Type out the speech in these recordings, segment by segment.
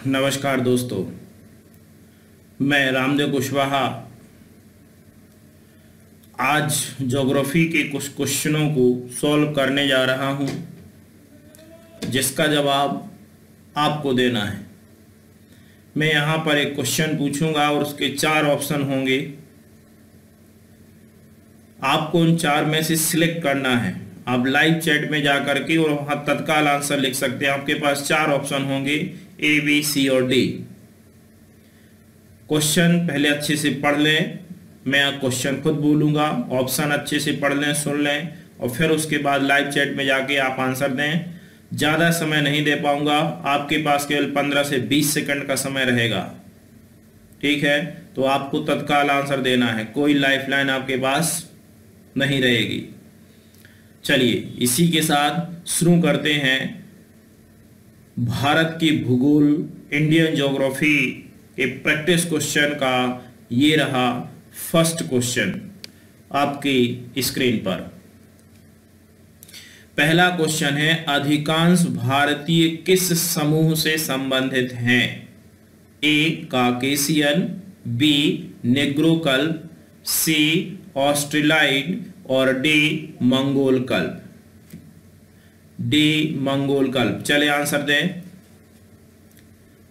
नमस्कार दोस्तों, मैं रामदेव कुशवाहा आज ज्योग्राफी के कुछ क्वेश्चनों को सॉल्व करने जा रहा हूं, जिसका जवाब आपको देना है। मैं यहां पर एक क्वेश्चन पूछूंगा और उसके 4 ऑप्शन होंगे। आपको उन 4 में से सिलेक्ट करना है। आप लाइव चैट में जा करके और वहां तत्काल आंसर लिख सकते हैं। आपके पास 4 ऑप्शन होंगे, ए, बी, सी और डी। क्वेश्चन पहले अच्छे से पढ़ लें। मैं क्वेश्चन खुद बोलूंगा, ऑप्शन अच्छे से पढ़ लें, सुन लें और फिर उसके बाद लाइव चैट में जाके आप आंसर दें। ज़्यादा समय नहीं दे पाऊंगा, आपके पास केवल 15 से 20 सेकंड का समय रहेगा। ठीक है, तो आपको तत्काल आंसर देना है, कोई लाइफलाइन आपके पास नहीं रहेगी। चलिए इसी के साथ शुरू करते हैं। भारत की भूगोल इंडियन ज्योग्राफी के प्रैक्टिस क्वेश्चन का ये रहा फर्स्ट क्वेश्चन आपकी स्क्रीन पर। पहला क्वेश्चन है, अधिकांश भारतीय किस समूह से संबंधित हैं? ए काकेशियन, बी नेग्रोकल्प, सी ऑस्ट्रेलाइड और डी मंगोल कल्प। डी मंगोल कल्प। चले आंसर दें।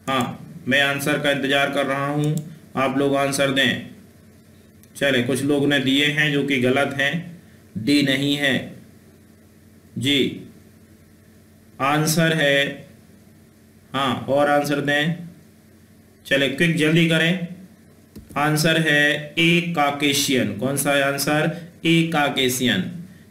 हाँ, मैं आंसर का इंतजार कर रहा हूं, आप लोग आंसर दें। चले, कुछ लोग ने दिए हैं जो कि गलत हैं, डी नहीं है जी। आंसर है, हाँ और आंसर दें। चले क्विक जल्दी करें। आंसर है ए काकेशियन। कौन सा है आंसर? ए काकेशियन।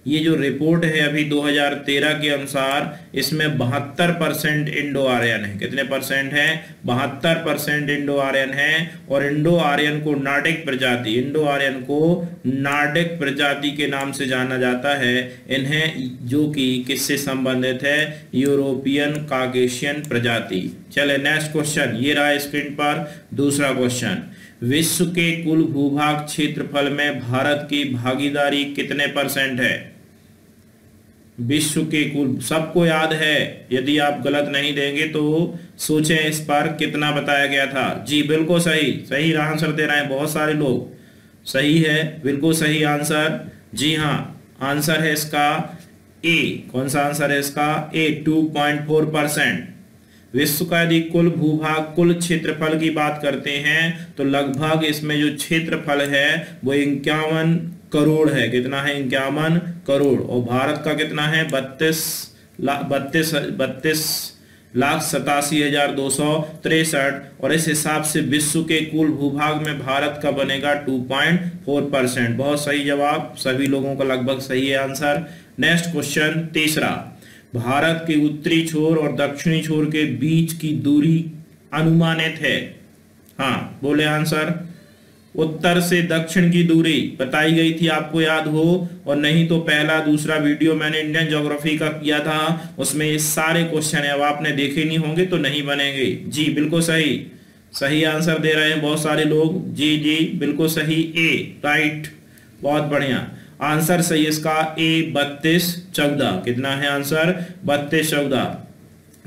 ये जो रिपोर्ट है अभी 2013 के अनुसार, इसमें 72% इंडो आर्यन है। कितने परसेंट है? 72% इंडो आर्यन है। और इंडो आर्यन को नार्डिक प्रजाति, इंडो आर्यन को नार्डिक प्रजाति के नाम से जाना जाता है इन्हें, जो कि किससे संबंधित है? यूरोपियन काकेशियन प्रजाति। चले नेक्स्ट क्वेश्चन, ये रहा स्क्रीन पर दूसरा क्वेश्चन। विश्व के कुल भूभाग क्षेत्रफल में भारत की भागीदारी कितने परसेंट है? विश्व के कुल, सबको याद है, यदि आप गलत नहीं देंगे तो सोचें इस पर कितना बताया गया था। जी बिल्कुल सही, सही आंसर दे रहे हैं बहुत सारे लोग। सही है, बिल्कुल सही आंसर। जी हाँ, आंसर है इसका ए। कौन सा आंसर है इसका? ए 2.4%। विश्व का यदि कुल भूभाग, कुल क्षेत्रफल की बात करते हैं तो लगभग इसमें जो क्षेत्रफल है वो 51 करोड़ है। कितना है? 51 करोड़। और भारत का कितना है? 32,87,263। और इस हिसाब से विश्व के कुल भूभाग में भारत का बनेगा 2.4%। बहुत सही जवाब, सभी लोगों का लगभग सही है आंसर। नेक्स्ट क्वेश्चन तीसरा, भारत के उत्तरी छोर और दक्षिणी छोर के बीच की दूरी अनुमानित है। हाँ बोले आंसर। उत्तर से दक्षिण की दूरी बताई गई थी, आपको याद हो, और नहीं तो पहला दूसरा वीडियो मैंने इंडियन ज्योग्राफी का किया था, उसमें ये सारे क्वेश्चन है। अब आपने देखे नहीं होंगे तो नहीं बनेंगे। जी बिल्कुल सही, सही आंसर दे रहे हैं बहुत सारे लोग। जी जी बिल्कुल सही, ए राइट, बहुत बढ़िया। आंसर सही इसका ए 3214। कितना है आंसर? 3214।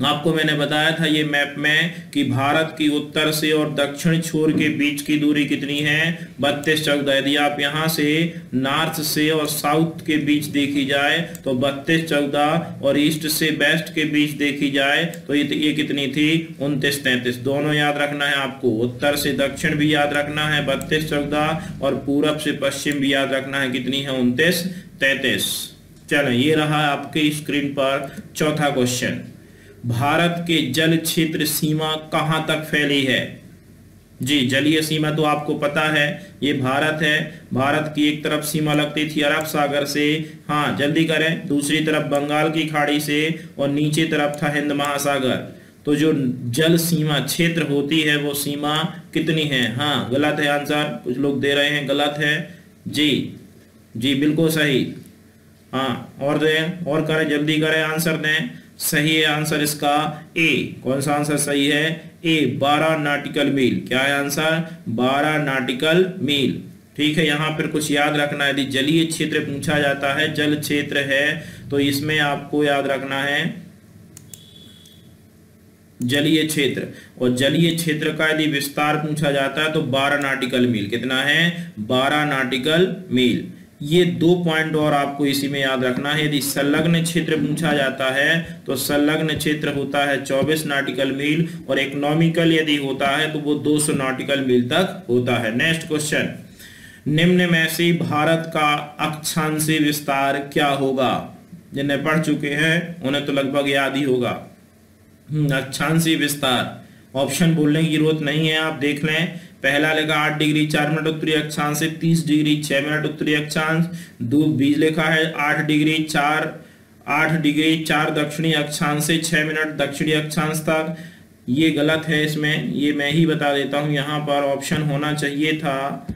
आपको मैंने बताया था ये मैप में कि भारत की उत्तर से और दक्षिण छोर के बीच की दूरी कितनी है? 3214। यदि आप यहाँ से नॉर्थ से और साउथ के बीच देखी जाए तो 3214, और ईस्ट से वेस्ट के बीच देखी जाए तो ये कितनी थी? 2933। दोनों याद रखना है आपको, उत्तर से दक्षिण भी याद रखना है 3214, और पूरब से पश्चिम भी याद रखना है। कितनी है? 2933। चलो ये रहा आपके स्क्रीन पर चौथा क्वेश्चन। भारत के जल क्षेत्र सीमा कहां तक फैली है? जी जलीय सीमा तो आपको पता है, ये भारत है। भारत की एक तरफ सीमा लगती थी अरब सागर से, हाँ जल्दी करें, दूसरी तरफ बंगाल की खाड़ी से, और नीचे तरफ था हिंद महासागर। तो जो जल सीमा क्षेत्र होती है वो सीमा कितनी है? हाँ गलत है आंसर, कुछ लोग दे रहे हैं गलत है। जी जी बिल्कुल सही। हाँ और दें, और करें, जल्दी करें, आंसर दें। सही है आंसर इसका ए। कौन सा आंसर सही है? ए 12 नॉटिकल मील। क्या है आंसर? 12 नॉटिकल मील। ठीक है, यहाँ पर कुछ याद रखना है। यदि जलीय क्षेत्र पूछा जाता है, जल क्षेत्र है, तो इसमें आपको याद रखना है जलीय क्षेत्र, और जलीय क्षेत्र का यदि विस्तार पूछा जाता है तो 12 नॉटिकल मील। कितना है? 12 नॉटिकल मील। ये 2 पॉइंट और आपको इसी में याद रखना है। यदि संलग्न क्षेत्र पूछा जाता है तो संलग्न क्षेत्र होता है 24 नॉटिकल मील, और इकोनॉमिकल यदि होता है तो वो 200 नॉटिकल मील तक होता है। नेक्स्ट क्वेश्चन, निम्न में से भारत का अक्षांशीय विस्तार क्या होगा? जिन्हें पढ़ चुके हैं उन्हें तो लगभग याद ही होगा। अक्षांशीय विस्तार, ऑप्शन बोलने की जरूरत नहीं है, आप देख लें। पहला लिखा 8 डिग्री 4 मिनट उत्तरी अक्षांश से 30 डिग्री 6 मिनट उत्तरी अक्षांश। बीज लिखा है 8 डिग्री 4 दक्षिणी अक्षांश से 6 मिनट दक्षिणी अक्षांश तक। ये गलत है, इसमें ये मैं ही बता देता हूं। यहाँ पर ऑप्शन होना चाहिए था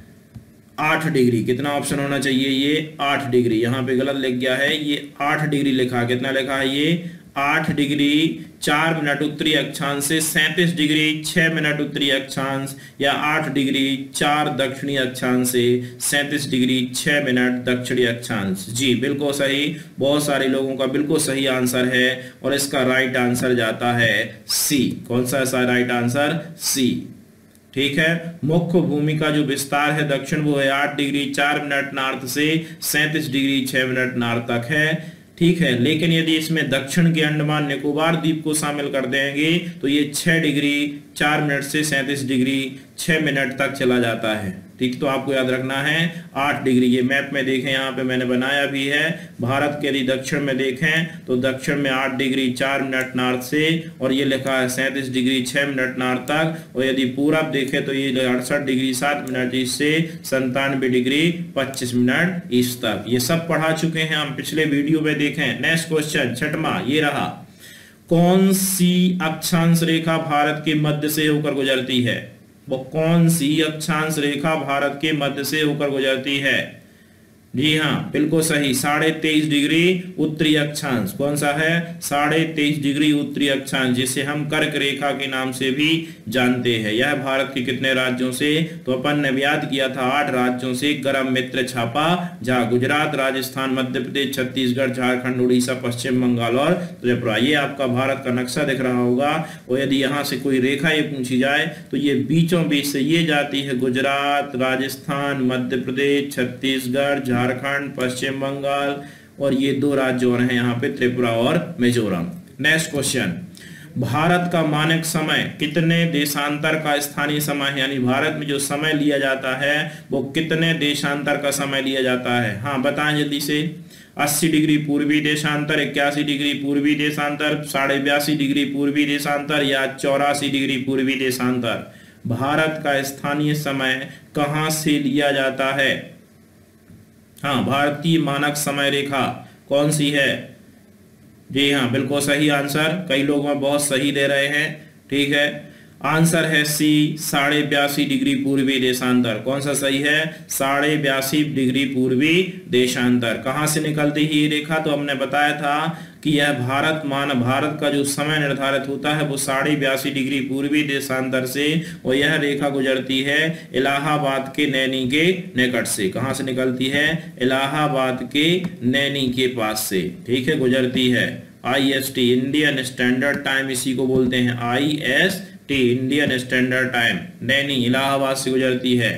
8 डिग्री। कितना ऑप्शन होना चाहिए? ये 8 डिग्री। यहाँ पे गलत लिख गया है, ये 8 डिग्री लिखा। कितना लिखा है? ये 8 डिग्री 4 मिनट उत्तरी अक्षांश से 37 डिग्री 6 मिनट उत्तरी अक्षांश, या 8 डिग्री 4 दक्षिणी अक्षांश से 37 डिग्री 6 मिनट दक्षिणी अक्षांश। जी बिल्कुल सही, बहुत सारे लोगों का बिल्कुल सही आंसर है, और इसका राइट आंसर जाता है सी। कौन सा ऐसा राइट आंसर? सी। ठीक है, मुख्य भूमि का जो विस्तार है दक्षिण, वो है 8 डिग्री 4 मिनट नॉर्थ से 37 डिग्री 6 मिनट नॉर्थ तक है। ठीक है, लेकिन यदि इसमें दक्षिण के अंडमान निकोबार द्वीप को शामिल कर देंगे तो ये 6 डिग्री 4 मिनट से 37 डिग्री 6 मिनट तक चला जाता है। ठीक, तो आपको याद रखना है 8 डिग्री। ये मैप में देखें, यहाँ पे मैंने बनाया भी है। भारत के यदि दक्षिण में देखें तो दक्षिण में 8 डिग्री 4 मिनट नॉर्थ से, और ये लिखा है 37 डिग्री 6 मिनट नॉर्थ तक। और यदि पूरब देखें तो ये 68 डिग्री 7 मिनट ईस्ट से 97 डिग्री 25 मिनट ईस्ट तक। ये सब पढ़ा चुके हैं हम पिछले वीडियो में, देखें। नेक्स्ट क्वेश्चन 6वां ये रहा, कौन सी अक्षांश रेखा भारत के मध्य से होकर गुजरती है? वो कौन सी अक्षांश रेखा भारत के मध्य से होकर गुजरती है? जी हाँ, बिल्कुल सही, 23.5 डिग्री उत्तरी अक्षांश। कौन सा है? 23.5 डिग्री उत्तरी अक्षांश, जिसे हम कर्क रेखा के नाम से भी जानते हैं। यह भारत के कितने राज्यों से? तो अपन ने याद किया था 8 राज्यों से गरम मित्र छापा, जहाँ गुजरात, राजस्थान, मध्य प्रदेश, छत्तीसगढ़, झारखंड, उड़ीसा, पश्चिम बंगाल और त्रिपुरा। ये आपका भारत का नक्शा दिख रहा होगा। और यदि यहाँ से कोई रेखा ये पूछी जाए तो ये बीचों बीच से ये जाती है गुजरात, राजस्थान, मध्य प्रदेश, छत्तीसगढ़, झारखंड, पश्चिम बंगाल, और ये 2 राज्य और हैं यहाँ पे, त्रिपुरा और मिजोरम। नेक्स्ट क्वेश्चन, भारत का मानक समय कितने देशांतर का स्थानीय समय है? यानी भारत में जो समय लिया जाता है वो कितने देशांतर का समय लिया जाता है? हाँ बताएं जल्दी से। 80 डिग्री पूर्वी देशांतर, 81 डिग्री पूर्वी देशांतर, 82.5 डिग्री पूर्वी देशांतर, या 84 डिग्री पूर्वी देशांतर। भारत का स्थानीय समय कहां से लिया जाता है? हाँ, भारतीय मानक समय रेखा कौन सी है? जी हाँ, बिल्कुल सही आंसर। कई लोग बहुत सही दे रहे हैं। ठीक है, आंसर है सी, 82.5 डिग्री पूर्वी देशांतर। कौन सा सही है? 82.5 डिग्री पूर्वी देशांतर। कहां से निकलती है ये रेखा? तो हमने बताया था कि यह भारत का जो समय निर्धारित होता है वो 82.5 डिग्री पूर्वी देशांतर से, और यह रेखा गुजरती है इलाहाबाद के नैनी के निकट से। कहां से निकलती है? इलाहाबाद के नैनी के पास से। ठीक है, गुजरती है। IST इंडियन स्टैंडर्ड टाइम, इसी को बोलते हैं IST Indian standard time. Naini Allahabad से गुजरती है।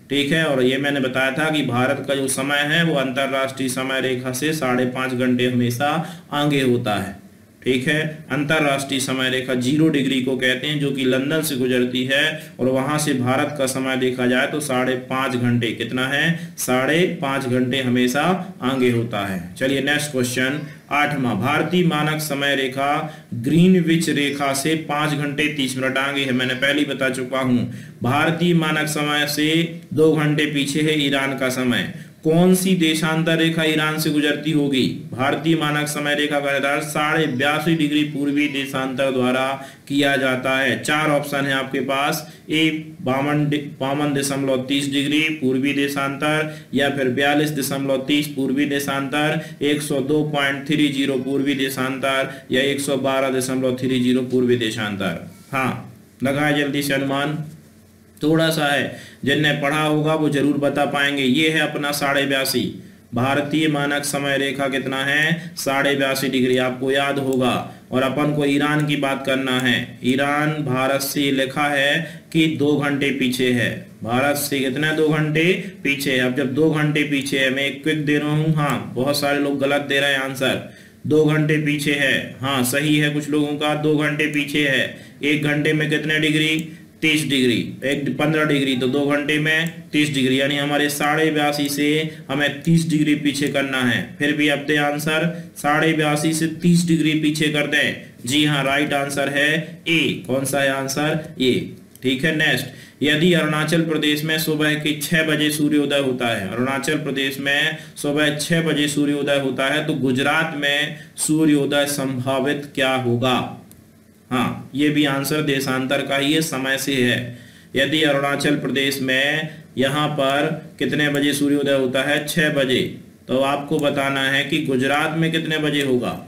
ठीक है, और ये मैंने बताया था कि भारत का जो समय है वो अंतरराष्ट्रीय समय रेखा से 5.5 घंटे हमेशा आगे होता है। ठीक है, अंतरराष्ट्रीय समय रेखा 0 डिग्री को कहते हैं, जो कि लंदन से गुजरती है, और वहां से भारत का समय देखा जाए तो 5.5 घंटे। कितना है? 5.5 घंटे हमेशा आगे होता है। चलिए नेक्स्ट क्वेश्चन 8वां, भारतीय मानक समय रेखा ग्रीनविच रेखा से 5 घंटे 30 मिनट आगे है। मैंने पहले ही बता चुका हूं, भारतीय मानक समय से 2 घंटे पीछे है ईरान का समय। कौन सी देशांतर रेखा ईरान से गुजरती होगी? भारतीय मानक समय रेखा का निर्धारण 82.5 डिग्री पूर्वी देशांतर द्वारा किया जाता है। 4 ऑप्शन है आपके पास। ए 52.30 डिग्री पूर्वी देशांतर, या फिर 42.30 पूर्वी देशांतर, 102.30 पूर्वी देशांतर, या 112.30 पूर्वी देशांतर। हाँ, लगाए जल्दी से अनुमान। थोड़ा सा है, जिनने पढ़ा होगा वो जरूर बता पाएंगे। ये है अपना 82.5। भारतीय मानक समय रेखा कितना है? 82.5 डिग्री, आपको याद होगा। और अपन को ईरान की बात करना है। ईरान भारत से लिखा है कि 2 घंटे पीछे है। भारत से कितना 2 घंटे पीछे है। अब जब 2 घंटे पीछे है, मैं एक क्विक दे रहा हूँ। हाँ, बहुत सारे लोग गलत दे रहे हैं आंसर। 2 घंटे पीछे है, हाँ सही है कुछ लोगों का, 2 घंटे पीछे है। 1 घंटे में कितने डिग्री? 30 डिग्री। 15 डिग्री, तो 2 घंटे में 30 डिग्री, यानी हमारे 82.5 से हमें 30 डिग्री पीछे करना है। फिर भी अब दे आंसर, 82.5 से 30 डिग्री पीछे कर दें। जी हाँ, राइट आंसर है ए। कौन सा है आंसर? ए। ठीक है, नेक्स्ट, यदि अरुणाचल प्रदेश में सुबह के 6 बजे सूर्योदय होता है, अरुणाचल प्रदेश में सुबह 6 बजे सूर्योदय होता है, तो गुजरात में सूर्योदय संभावित क्या होगा? हाँ, ये भी आंसर देशांतर का ही है, समय से है। यदि अरुणाचल प्रदेश में यहाँ पर कितने बजे सूर्योदय होता है? 6 बजे, तो आपको बताना है कि गुजरात में कितने बजे होगा।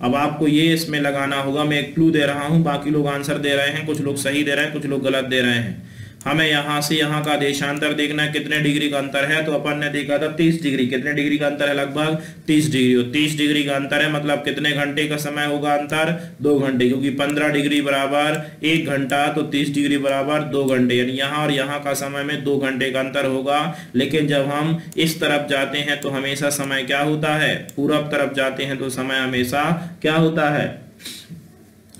अब आपको ये इसमें लगाना होगा। मैं एक क्लू दे रहा हूँ, बाकी लोग आंसर दे रहे हैं, कुछ लोग सही दे रहे हैं, कुछ लोग गलत दे रहे हैं। हमें यहाँ से यहाँ का देशांतर देखना है, कितने डिग्री का अंतर है। तो अपन ने देखा था 30 डिग्री। कितने डिग्री का अंतर है? लगभग 30 डिग्री। और 30 डिग्री का अंतर है, मतलब कितने घंटे का समय होगा अंतर? 2 घंटे, क्योंकि 15 डिग्री बराबर 1 घंटा, तो 30 डिग्री बराबर 2 घंटे, यानी यहाँ और यहाँ का समय में 2 घंटे का अंतर होगा। लेकिन जब हम इस तरफ जाते हैं तो हमेशा समय क्या होता है? पूरब तरफ जाते हैं तो समय हमेशा क्या होता है?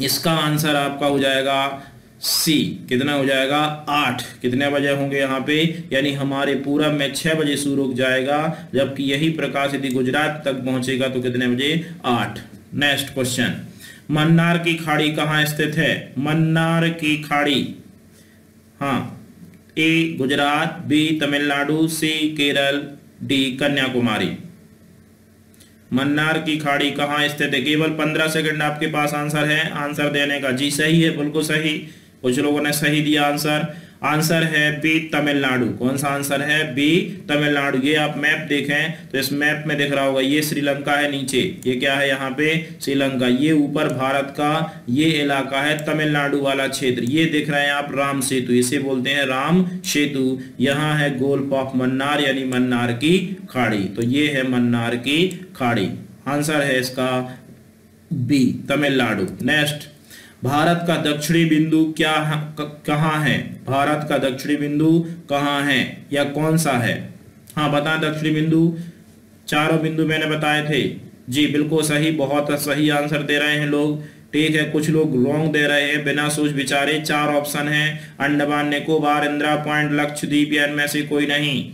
इसका आंसर आपका हो जाएगा सी। कितना हो जाएगा? 8। कितने बजे होंगे यहाँ पे? यानी हमारे पूरब में 6 बजे सूर्य उग जाएगा, जबकि यही प्रकाश यदि गुजरात तक पहुंचेगा तो कितने बजे? 8। नेक्स्ट क्वेश्चन, मन्नार की खाड़ी कहाँ स्थित है? मन्नार की खाड़ी, हाँ, ए गुजरात, बी तमिलनाडु, सी केरल, डी कन्याकुमारी। मन्नार की खाड़ी कहाँ स्थित है? केवल 15 सेकंड आपके पास आंसर है आंसर देने का। जी सही है, बिल्कुल सही। कुछ लोगों ने सही दिया आंसर। आंसर है बी तमिलनाडु। कौन सा आंसर है? बी तमिलनाडु। ये आप मैप देखें तो इस मैप में दिख रहा होगा, ये श्रीलंका है, नीचे ये क्या है? यहाँ पे श्रीलंका। ये ऊपर भारत का ये इलाका है तमिलनाडु वाला क्षेत्र। ये दिख रहे हैं आप राम सेतु, इसे बोलते हैं राम सेतु। यहाँ है गोल्फ ऑफ मन्नार, यानी मन्नार की खाड़ी। तो ये है मन्नार की खाड़ी। आंसर है इसका बी तमिलनाडु। नेक्स्ट, भारत का दक्षिणी बिंदु क्या कहाँ है? भारत का दक्षिणी बिंदु कहाँ है या कौन सा है? हाँ बताएं दक्षिणी बिंदु। चारों बिंदु मैंने बताए थे। जी बिल्कुल सही, बहुत सही आंसर दे रहे हैं लोग। ठीक है, कुछ लोग रॉन्ग दे रहे हैं बिना सोच विचारे। 4 ऑप्शन है, अंडमान निकोबार, इंदिरा पॉइंट, लक्षद्वीप, या इनमें से कोई नहीं।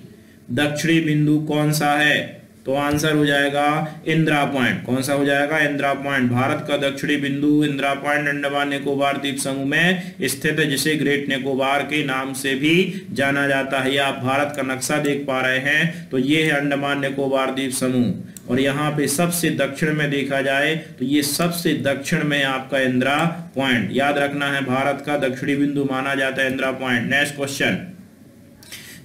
दक्षिणी बिंदु कौन सा है? तो आंसर हो जाएगा इंदिरा पॉइंट। कौन सा हो जाएगा? इंदिरा पॉइंट। भारत का दक्षिणी बिंदु इंदिरा पॉइंट अंडमान निकोबार द्वीप समूह में स्थित है, जिसे ग्रेट निकोबार के नाम से भी जाना जाता है। या आप भारत का नक्शा देख पा रहे हैं तो ये है अंडमान निकोबार द्वीप समूह। और यहाँ पे सबसे दक्षिण में देखा जाए तो ये सबसे दक्षिण में आपका इंदिरा पॉइंट। याद रखना है, भारत का दक्षिणी बिंदु माना जाता है Indira point. Next question,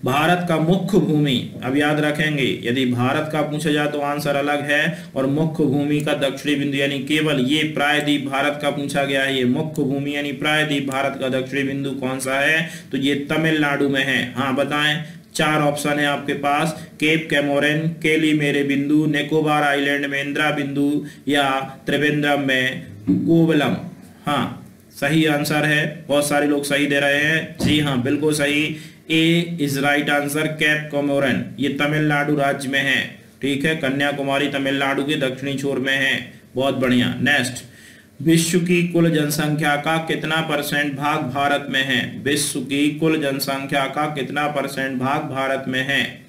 Bharat का मुख्य भूमि। अब याद रखेंगे, यदि भारत का पूछा जाए तो आंसर अलग है, और मुख्य भूमि का दक्षिणी बिंदु यानी केवल ये प्रायद्वीप भारत का पूछा गया है। ये मुख्य भूमि यानी प्रायद्वीप भारत का दक्षिणी बिंदु कौन सा है? तो ये तमिलनाडु में है। हाँ बताएं। 4 ऑप्शन है आपके पास, केप कैमोरेन, केली मेरे बिंदु, निकोबार आइलैंड में इंदिरा बिंदु, या त्रिवेंद्रम में कोवलम। हाँ सही आंसर है, बहुत सारे लोग सही दे रहे हैं। जी हाँ बिल्कुल सही, ए इज राइट आंसर, कैप कैमोरेन। ये तमिलनाडु राज्य में है। ठीक है, कन्याकुमारी तमिलनाडु के दक्षिणी छोर में है। बहुत बढ़िया। नेक्स्ट, विश्व की कुल जनसंख्या का कितना परसेंट भाग भारत में है? विश्व की कुल जनसंख्या का कितना परसेंट भाग भारत में है?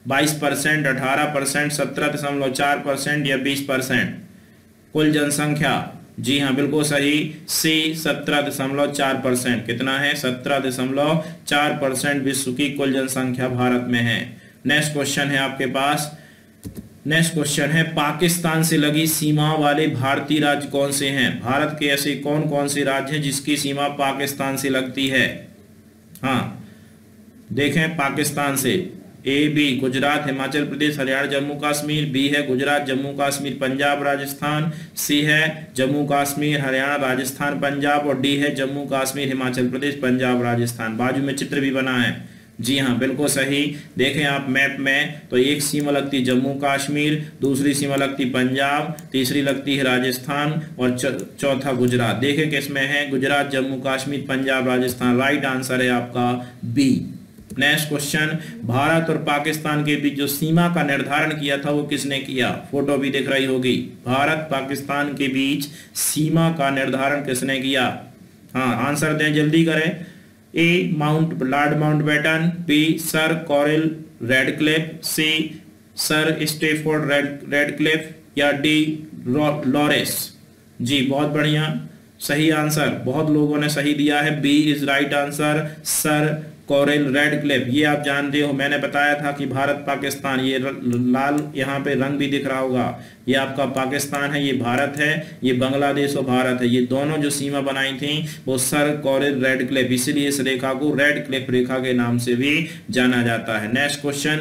22%, 18%, 17.4% या 20%? कुल जनसंख्या, जी हाँ बिल्कुल सही, सी 17.4%। कितना है? 17.4% विश्व की कुल जनसंख्या भारत में है। नेक्स्ट क्वेश्चन है आपके पास। नेक्स्ट क्वेश्चन है, पाकिस्तान से लगी सीमा वाले भारतीय राज्य कौन से हैं? भारत के ऐसे कौन कौन से राज्य हैं जिसकी सीमा पाकिस्तान से लगती है? हाँ देखें, पाकिस्तान से A B Gujarat, Himachal Pradesh, Haryana, Jammu Kashmir, B है गुजरात, जम्मू कश्मीर, पंजाब, राजस्थान, सी है जम्मू कश्मीर, हरियाणा, राजस्थान, पंजाब, और डी है जम्मू कश्मीर, हिमाचल प्रदेश, पंजाब, राजस्थान। बाजू में चित्र भी बना है, जी हाँ, बिल्कुल सही। देखें आप मैप में तो एक सीमा लगती जम्मू कश्मीर, दूसरी सीमा लगती पंजाब, तीसरी लगती है राजस्थान और चौथा गुजरात। देखें किसमें है, गुजरात, जम्मू कश्मीर, पंजाब, राजस्थान। राइट आंसर है आपका बी। नेक्स्ट क्वेश्चन, भारत और पाकिस्तान के बीच जो सीमा का निर्धारण किया था वो किसने किया? फोटो भी दिख रही होगी। भारत पाकिस्तान के बीच सीमा का निर्धारण किसने किया? हाँ, आंसर दें, जल्दी करें। A Lord Mountbatten, B sir Cyril Radcliffe, C sir Stafford Radcliffe या डी लॉरेंस। जी बहुत बढ़िया, सही आंसर बहुत लोगों ने सही दिया है, B is right answer, sir Cyril Radcliffe. ये आप जानते हो, मैंने बताया था कि भारत पाकिस्तान, ये लाल यहाँ पे रंग भी दिख रहा होगा, ये आपका पाकिस्तान है, ये भारत है, ये बांग्लादेश और भारत है। ये दोनों जो सीमा बनाई थी वो सर कॉरिल रेडक्लिफ, इसलिए इस रेखा को रेडक्लिफ रेखा के नाम से भी जाना जाता है। नेक्स्ट क्वेश्चन,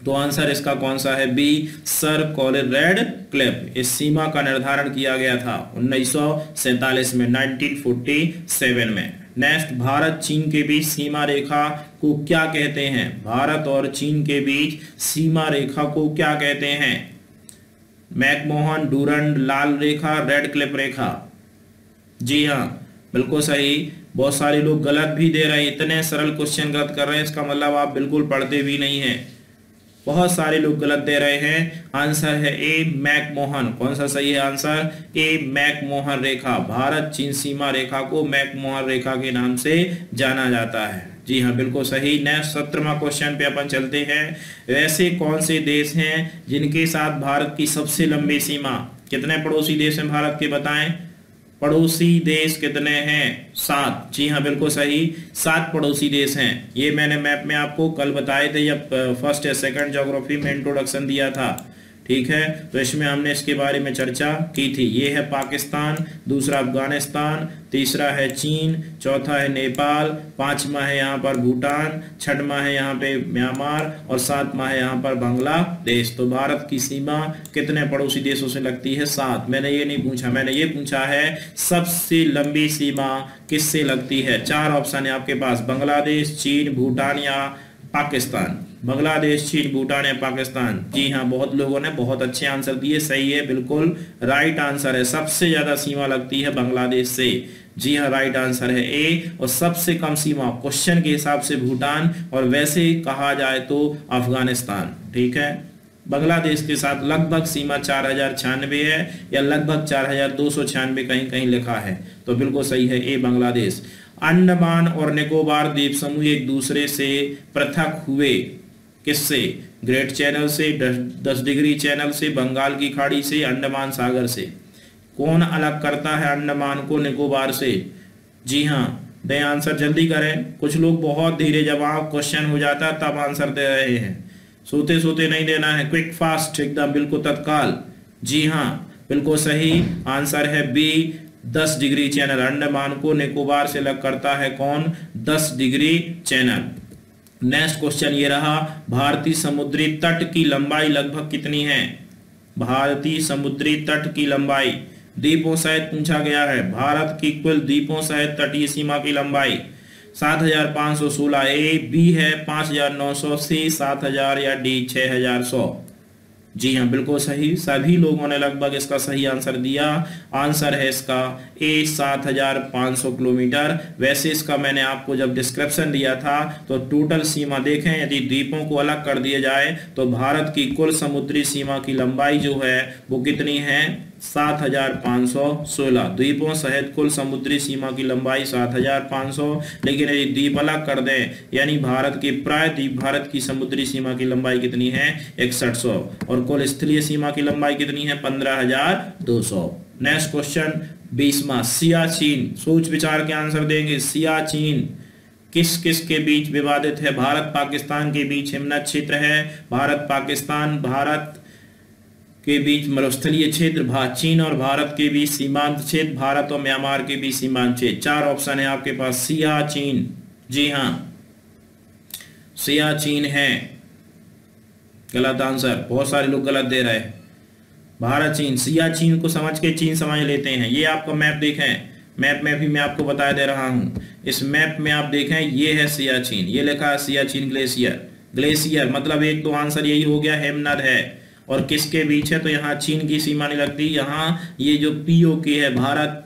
तो आंसर इसका कौन सा है? B sir Cyril Radcliffe. इस सीमा का निर्धारण किया गया था 1947 में, 1947 में। नेक्स्ट, भारत चीन के बीच सीमा रेखा को क्या कहते हैं? भारत और चीन के बीच सीमा रेखा को क्या कहते हैं? मैकमोहन, डूरंड, लाल रेखा, रेडक्लिफ रेखा। जी हाँ, बिल्कुल सही। बहुत सारे लोग गलत भी दे रहे हैं, इतने सरल क्वेश्चन गलत कर रहे हैं, इसका मतलब आप बिल्कुल पढ़ते भी नहीं हैं। बहुत सारे लोग गलत दे रहे हैं। आंसर है ए मैकमोहन। कौन सा सही है आंसर? ए मैकमोहन रेखा। भारत चीन सीमा रेखा को मैकमोहन रेखा के नाम से जाना जाता है। जी हाँ, बिल्कुल सही। नेक्स्ट 17वां क्वेश्चन पे अपन चलते हैं। ऐसे कौन से देश हैं जिनके साथ भारत की सबसे लंबी सीमा? कितने पड़ोसी देश हैं भारत के, बताएं? पड़ोसी देश कितने हैं? 7। जी हाँ, बिल्कुल सही, 7 पड़ोसी देश हैं। ये मैंने मैप में आपको कल बताए थे, जब फर्स्ट या सेकंड ज्योग्राफी में इंट्रोडक्शन दिया था। ठीक है, तो इसमें हमने इसके बारे में चर्चा की थी। ये है पाकिस्तान, दूसरा अफगानिस्तान, तीसरा है चीन, चौथा है नेपाल, 5वां है यहाँ पर भूटान, 6वां है यहाँ पे म्यांमार और 7वां है यहाँ पर बांग्लादेश। तो भारत की सीमा कितने पड़ोसी देशों से लगती है? 7। मैंने ये नहीं पूछा, मैंने ये पूछा है सबसे लंबी सीमा किससे लगती है। 4 ऑप्शन है आपके पास, बांग्लादेश, चीन, भूटान या पाकिस्तान। बांग्लादेश, चीन, भूटान या पाकिस्तान। जी हाँ, बहुत लोगों ने बहुत अच्छे आंसर दिए, सही है, बिल्कुल राइट आंसर है। सबसे ज्यादा सीमा लगती है बांग्लादेश से। जी हाँ, राइट आंसर है ए। और सबसे कम सीमा क्वेश्चन के हिसाब से भूटान, और वैसे कहा जाए तो अफगानिस्तान। ठीक है, बांग्लादेश के साथ लगभग सीमा 4096 है या लगभग 4296 कहीं कहीं लिखा है, तो बिल्कुल सही है ए बांग्लादेश। अंडमान और निकोबार द्वीप समूह एक दूसरे से पृथक हुए किससे? ग्रेट चैनल से, 10 डिग्री चैनल से, बंगाल की खाड़ी से, अंडमान सागर से। कौन अलग करता है अंडमान को निकोबार से? जी हाँ, दें आंसर, जल्दी करें। कुछ लोग बहुत धीरे, जब आप क्वेश्चन हो जाता है तब आंसर दे रहे हैं, सोते सोते नहीं देना है, क्विक फास्ट एकदम, बिल्कुल तत्काल। जी हाँ, बिल्कुल सही आंसर है बी 10 डिग्री चैनल। अंडमान को निकोबार से अलग करता है कौन? 10 डिग्री चैनल। नेक्स्ट क्वेश्चन ये रहा, भारतीय समुद्री तट की लंबाई लगभग कितनी है? भारतीय समुद्री तट की लंबाई द्वीपों सहित पूछा गया है। भारत की कुल द्वीपों सहित तटीय सीमा की लंबाई 7516। ए, बी है 5900, सी 7000 या डी 6100। जी हाँ, बिल्कुल सही, सभी लोगों ने लगभग इसका सही आंसर दिया। आंसर है इसका ए 7500 किलोमीटर। वैसे इसका मैंने आपको जब डिस्क्रिप्शन दिया था तो टोटल सीमा देखें, यदि द्वीपों को अलग कर दिया जाए तो भारत की कुल समुद्री सीमा की लंबाई जो है वो कितनी है? 7516। द्वीपों सहित कुल समुद्री सीमा की लंबाई 7500, लेकिन यदि द्वीप अलग कर दें यानी भारत के प्राय द्वीप, भारत की समुद्री सीमा की लंबाई कितनी है? 6100। और कुल स्थलीय सीमा की लंबाई कितनी है? 15200। नेक्स्ट क्वेश्चन 20वां, सियाचिन। सोच विचार के आंसर देंगे। सियाचिन किस किस के बीच विवादित है? भारत पाकिस्तान के बीच हिमनद क्षेत्र है, भारत पाकिस्तान, भारत के बीच मरुस्थलीय क्षेत्र, चीन और भारत के बीच सीमांत क्षेत्र, भारत और म्यांमार के बीच सीमांत क्षेत्र। 4 ऑप्शन है आपके पास। सियाचिन, जी हाँ, सियाचिन है गलत आंसर। बहुत सारे लोग गलत दे रहे हैं। भारत चीन, सियाचिन को समझ के चीन समझ लेते हैं। ये आपका मैप देखें, मैप में भी मैं आपको बता दे रहा हूँ। इस मैप में आप देखें, ये है सियाचिन, ये लिखा है सियाचिन ग्लेशियर। ग्लेशियर मतलब एक तो आंसर यही हो गया, हिमनद है। और किसके बीच है, तो यहाँ चीन की सीमा नहीं लगती, यहाँ ये जो POK है, भारत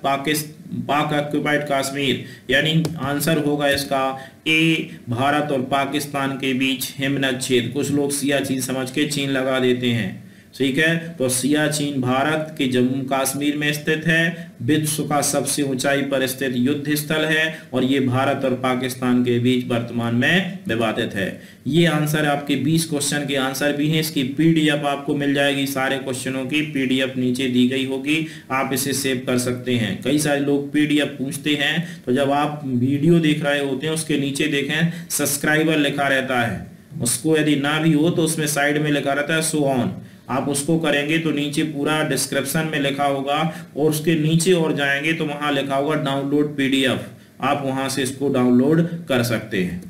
पाक ऑक्युपाइड कश्मीर, यानी आंसर होगा इसका ए, भारत और पाकिस्तान के बीच हिमनद क्षेत्र। कुछ लोग सियाचिन समझ के चीन लगा देते हैं, ठीक है। तो सियाचिन भारत के जम्मू कश्मीर में स्थित है, विश्व का सबसे ऊंचाई पर स्थित युद्ध स्थल है, और ये भारत और पाकिस्तान के बीच वर्तमान में विवादित है। ये आंसर आपके 20 क्वेश्चन के आंसर भी हैं। इसकी PDF आपको मिल जाएगी, सारे क्वेश्चनों की PDF नीचे दी गई होगी, आप इसे सेव कर सकते हैं। कई सारे लोग PDF पूछते हैं, तो जब आप वीडियो देख रहे होते हैं उसके नीचे देखें सब्सक्राइबर लिखा रहता है, उसको यदि ना भी हो तो उसमें साइड में लिखा रहता है शो ऑन, आप उसको करेंगे तो नीचे पूरा डिस्क्रिप्शन में लिखा होगा, और उसके नीचे और जाएंगे तो वहां लिखा होगा डाउनलोड PDF, आप वहां से इसको डाउनलोड कर सकते हैं।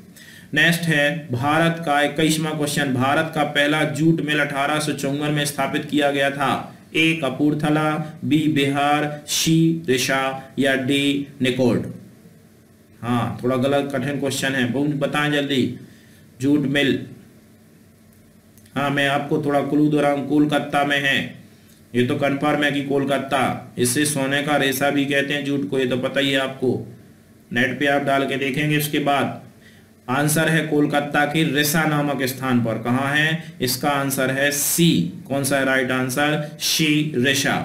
नेक्स्ट है भारत का 21वां क्वेश्चन, भारत का पहला जूट मिल 1854 में स्थापित किया गया था। ए कपूरथला, बी बिहार, सी रिशा या डी निकोड। हाँ, थोड़ा गलत कठिन क्वेश्चन है, बताएं जल्दी। जूट मिल, हाँ मैं आपको थोड़ा क्लू दे रहा हूं, कोलकाता में है, ये तो कन्फर्म है कि कोलकाता। इसे सोने का रेशा भी कहते हैं जूट को, ये तो पता ही है आपको, नेट पे आप डाल के देखेंगे। उसके बाद आंसर है कोलकाता की रिसा नामक स्थान पर। कहाँ है, इसका आंसर है सी। कौन सा है राइट आंसर, सी रिशा।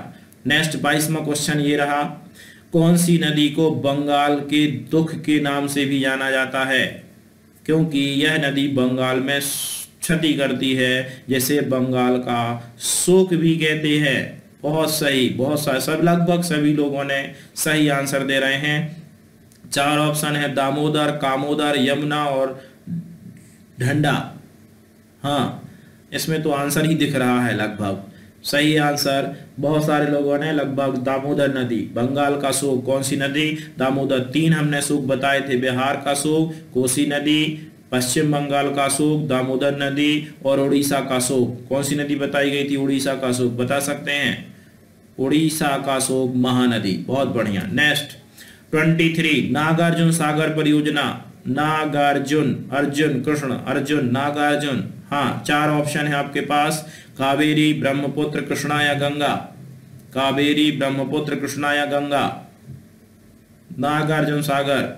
नेक्स्ट 22वां क्वेश्चन ये रहा, कौन सी नदी को बंगाल के दुख के नाम से भी जाना जाता है, क्योंकि यह नदी बंगाल में क्षति करती है, जैसे बंगाल का शोक भी कहते हैं। बहुत सही, बहुत सारे, सब लगभग सभी लोगों ने सही आंसर दे रहे हैं। 4 ऑप्शन है, दामोदर, कामोदर, यमुना और ढंडा। हाँ, इसमें तो आंसर ही दिख रहा है लगभग सही आंसर। बहुत सारे लोगों ने लगभग दामोदर नदी, बंगाल का शोक, कौन सी नदी, दामोदर। 3 हमने शोक बताए थे, बिहार का शोक, कोसी नदी, पश्चिम बंगाल का शोक, दामोदर नदी, और उड़ीसा का शोक। कौन सी नदी बताई गई थी, उड़ीसा का शोक, बता सकते हैं, उड़ीसा का शोक महानदी। बहुत बढ़िया। नेक्स्ट 23 नागार्जुन सागर परियोजना, नागार्जुन, अर्जुन कृष्ण, अर्जुन नागार्जुन। हाँ, 4 ऑप्शन है आपके पास, कावेरी, ब्रह्मपुत्र, कृष्णा या गंगा। कावेरी, ब्रह्मपुत्र, कृष्णा या गंगा। नागार्जुन सागर,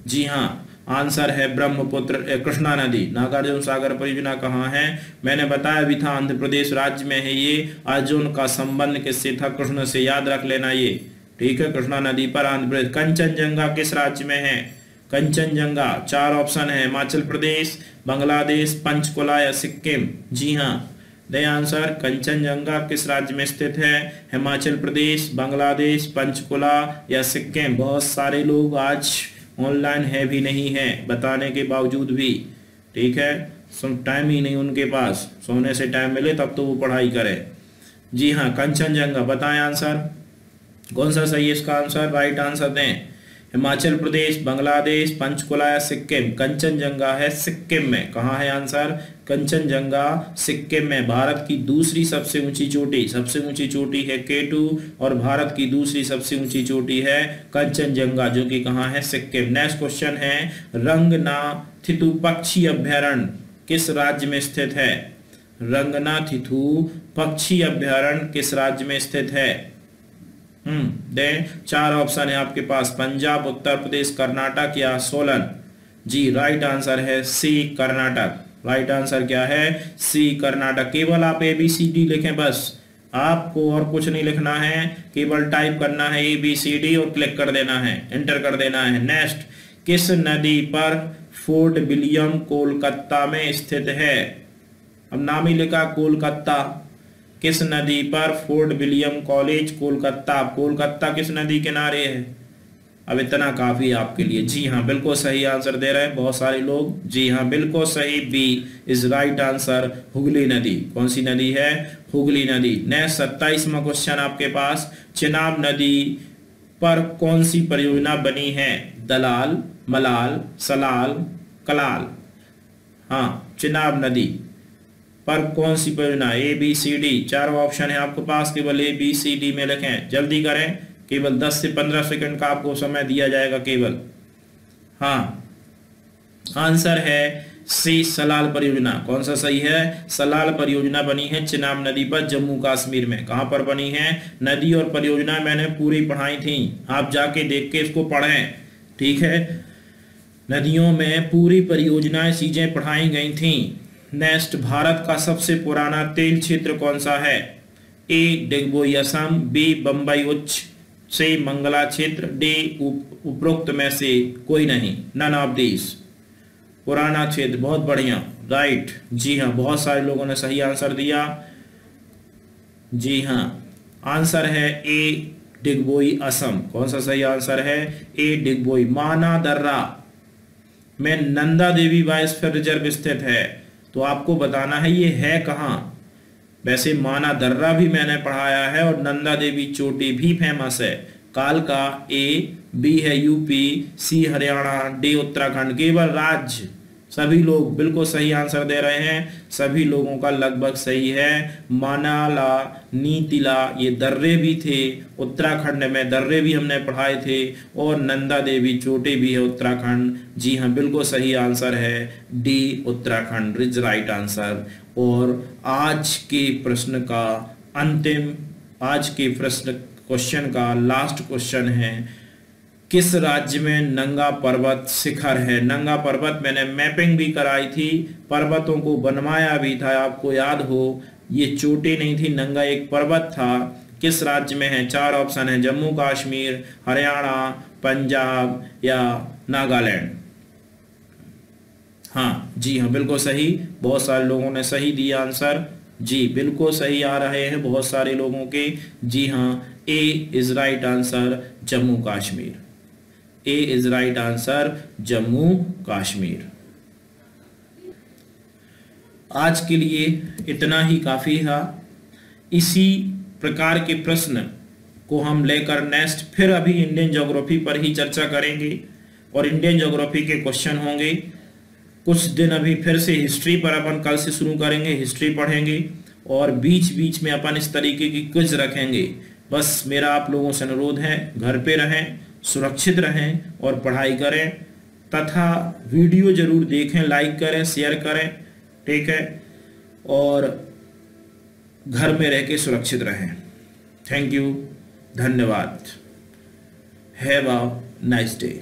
जी हाँ आंसर है ब्रह्मपुत्र, कृष्णा नदी। नागार्जुन सागर परियोजना कहाँ है, मैंने बताया भी था, आंध्र प्रदेश राज्य में है ये। अर्जुन का संबंध किससे था, कृष्ण से, याद रख लेना ये, ठीक है। कृष्णा नदी पर आंध्र प्रदेश। कंचनजंगा किस राज्य में है, कंचनजंगा 4 ऑप्शन है, हिमाचल प्रदेश, बांग्लादेश, पंचकुला या सिक्किम। जी हाँ, द आंसर कंचनजंगा किस राज्य में स्थित है, हिमाचल प्रदेश, बांग्लादेश, पंचकुला या सिक्किम। बहुत सारे लोग आज ऑनलाइन है भी नहीं है बताने के बावजूद भी, ठीक है, टाइम ही नहीं उनके पास, सोने से टाइम मिले तब तो वो पढ़ाई करे। जी हाँ, कंचनजंगा। बताएं आंसर कौन सा सही है, इसका आंसर राइट आंसर दें। हिमाचल प्रदेश, बांग्लादेश, पंचकुला या सिक्किम। कंचनजंगा है सिक्किम में। कहाँ है आंसर, कंचनजंगा सिक्किम में। भारत की दूसरी सबसे ऊंची चोटी, सबसे ऊंची चोटी है K2, और भारत की दूसरी सबसे ऊंची चोटी है कंचनजंगा, जो कि कहाँ है, सिक्किम। नेक्स्ट क्वेश्चन है, रंगनाथिथु पक्षी अभ्यारण्य किस राज्य में स्थित है। रंगनाथिथु पक्षी अभ्यारण्य किस राज्य में स्थित है। दें 4 ऑप्शन है आपके पास, पंजाब, उत्तर प्रदेश, कर्नाटक या सोलन। जी राइट आंसर है सी, कर्नाटक। राइट आंसर क्या है, सी, कर्नाटक। केवल आप ABCD लिखें बस, आपको और कुछ नहीं लिखना है, केवल टाइप करना है ABCD और क्लिक कर देना है, एंटर कर देना है। नेक्स्ट, किस नदी पर फोर्ट विलियम कोलकाता में स्थित है। अब नाम ही लिखा कोलकाता, किस नदी पर fort William college Kolkata, Kolkata किस नदी किनारे है। अब इतना काफी है आपके लिए। जी हाँ, बिल्कुल सही आंसर दे रहे हैं बहुत सारे लोग। जी हाँ, बिल्कुल सही, B is right answer, Hooghly नदी। कौन सी नदी है, हुगली नदी। नेक्स्ट 27वां क्वेश्चन आपके पास, चिनाब नदी पर कौन सी परियोजना बनी है। दलाल, मलाल, सलाल, कलाल। हाँ, चिनाब नदी पर कौन सी परियोजना, ABCD। 4 ऑप्शन है आपके पास, केवल ABCD में लिखें, जल्दी करें, केवल 10 से 15 सेकंड का आपको समय दिया जाएगा केवल। हाँ, आंसर है सी, सलाल परियोजना। कौन सा सही है? सलाल परियोजना बनी है चिनाब नदी पर जम्मू कश्मीर में। कहां पर बनी है? नदी और परियोजना मैंने पूरी पढ़ाई थी, आप जाके देख के इसको पढ़ें, ठीक है। नदियों में पूरी परियोजनाएं चीजें पढ़ाई गई थी। नेक्स्ट, भारत का सबसे पुराना तेल क्षेत्र कौन सा है? ए डिगबोई असम, बी बंबई उच्च, सी मंगला क्षेत्र, डी उपरोक्त में से कोई नहीं, नन ऑफ दिस। पुराना क्षेत्र, बहुत बढ़िया, राइट। जी हाँ, बहुत सारे लोगों ने सही आंसर दिया। जी हाँ, आंसर है ए डिगबोई असम। कौन सा सही आंसर है? ए डिगबोई। माना दर्रा में नंदा देवी बायोस्फीयर रिजर्व स्थित है, तो आपको बताना है ये है कहाँ। वैसे माना दर्रा भी मैंने पढ़ाया है और नंदा देवी चोटी भी फेमस है। कालका ए, बी है यूपी, सी हरियाणा, डी उत्तराखंड। केवल राज्य, सभी लोग बिल्कुल सही आंसर दे रहे हैं, सभी लोगों का लगभग सही है। मानाला, नीतिला ये दर्रे भी थे, उत्तराखंड में दर्रे भी हमने पढ़ाए थे, और नंदा देवी चोटी भी है उत्तराखंड। जी हाँ, बिल्कुल सही आंसर है D Uttarakhand, is right answer. और आज के प्रश्न का अंतिम, आज के प्रश्न क्वेश्चन का लास्ट क्वेश्चन है, किस राज्य में नंगा पर्वत शिखर है? नंगा पर्वत मैंने मैपिंग भी कराई थी, पर्वतों को बनवाया भी था, आपको याद हो, ये चोटी नहीं थी, नंगा एक पर्वत था। किस राज्य में है? 4 ऑप्शन है, जम्मू कश्मीर, हरियाणा, पंजाब या नागालैंड। हाँ, जी हाँ, बिल्कुल सही, बहुत सारे लोगों ने सही दिया आंसर। जी बिल्कुल सही आ रहे हैं बहुत सारे लोगों के। जी हाँ, A is right answer, Jammu Kashmir. A is right answer, Jammu Kashmir. आज के लिए इतना ही काफी है। इसी प्रकार के प्रश्न को हम लेकर नेक्स्ट फिर अभी इंडियन ज्योग्राफी पर ही चर्चा करेंगे, और इंडियन ज्योग्राफी के क्वेश्चन होंगे। कुछ दिन अभी फिर से हिस्ट्री पर अपन कल से शुरू करेंगे, हिस्ट्री पढ़ेंगे, और बीच बीच में अपन इस तरीके की क्विज रखेंगे। बस मेरा आप लोगों से अनुरोध है, घर पे रहें, सुरक्षित रहें और पढ़ाई करें, तथा वीडियो जरूर देखें, लाइक करें, शेयर करें, ठीक है, और घर में रह के सुरक्षित रहें। थैंक यू, धन्यवाद। Have a nice day.